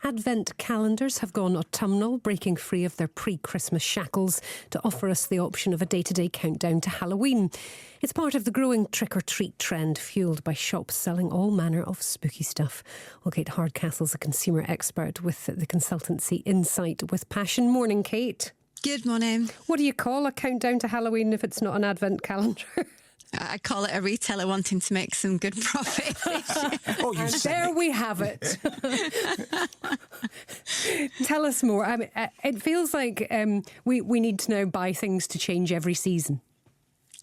Advent calendars have gone autumnal, breaking free of their pre-Christmas shackles to offer us the option of a day-to-day countdown to Halloween. It's part of the growing trick-or-treat trend, fuelled by shops selling all manner of spooky stuff. Well, Kate Hardcastle's a consumer expert with the consultancy Insight with Passion. Morning, Kate. Good morning. What do you call a countdown to Halloween if it's not an Advent calendar? I call it a retailer wanting to make some good profit. And there we have it. Tell us more. I mean, it feels like we need to now buy things to change every season.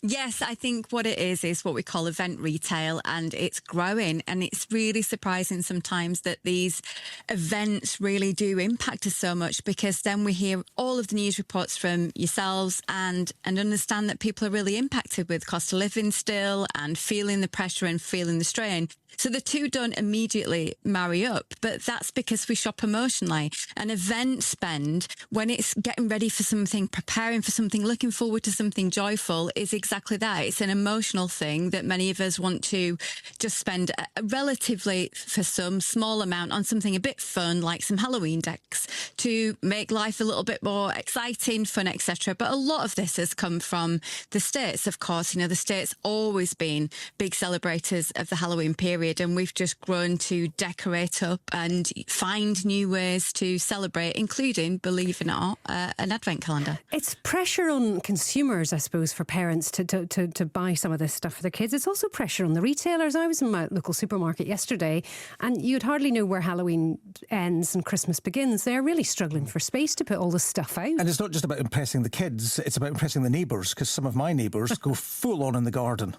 Yes, I think what it is what we call event retail, and it's growing. And it's really surprising sometimes that these events really do impact us so much, because then we hear all of the news reports from yourselves and understand that people are really impacted with cost of living still and feeling the pressure and feeling the strain. So the two don't immediately marry up, but that's because we shop emotionally. An event spend, when it's getting ready for something, preparing for something, looking forward to something joyful, is exactly that. It's an emotional thing that many of us want to just spend a relatively, for some, small amount on something a bit fun, like some Halloween decks, to make life a little bit more exciting, fun, etc. But a lot of this has come from the States, of course. You know, the States always been big celebrators of the Halloween period, and we've just grown to decorate up and find new ways to celebrate, including, believe it or not, an advent calendar. It's pressure on consumers, I suppose, for parents to buy some of this stuff for their kids. It's also pressure on the retailers. I was in my local supermarket yesterday, and you'd hardly know where Halloween ends and Christmas begins. They're really struggling for space to put all this stuff out. And it's not just about impressing the kids, it's about impressing the neighbours, because some of my neighbours go full on in the garden.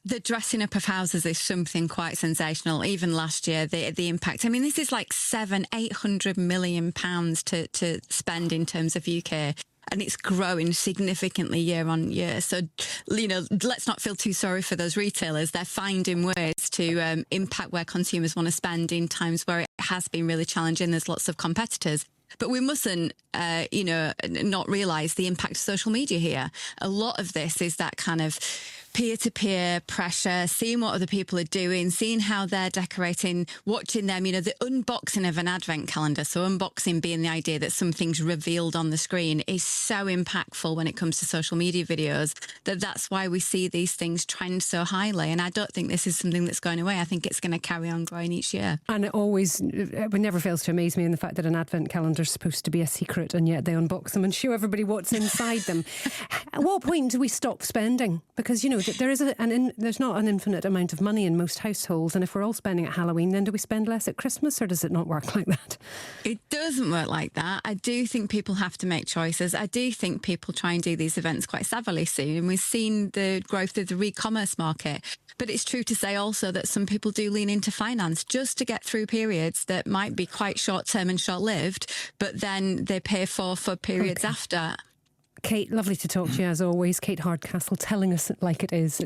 The dressing up of houses is something quite sensational. Even last year, the impact. I mean, this is like £800 million to spend in terms of UK. And it's growing significantly year on year. So, you know, let's not feel too sorry for those retailers. They're finding ways to impact where consumers want to spend in times where it has been really challenging. There's lots of competitors. But we mustn't, not realise the impact of social media here. A lot of this is that kind of peer-to-peer pressure, seeing what other people are doing, seeing how they're decorating, watching them, you know, the unboxing of an advent calendar. So unboxing being the idea that something's revealed on the screen is so impactful when it comes to social media videos, that's why we see these things trend so highly. And I don't think this is something that's going away. I think it's going to carry on growing each year. And it never fails to amaze me in the fact that an advent calendar is supposed to be a secret, and yet they unbox them and show everybody what's inside them. At what point do we stop spending? Because, you know, there's not an infinite amount of money in most households, and if we're all spending at Halloween, then do we spend less at Christmas, or does it not work like that? It doesn't work like that. I do think people have to make choices. I do think people try and do these events quite savvily soon, and we've seen the growth of the re-commerce market. But it's true to say also that some people do lean into finance just to get through periods that might be quite short-term and short-lived, but then they pay for periods after. Kate, lovely to talk to you as always. Kate Hardcastle telling us it like it is.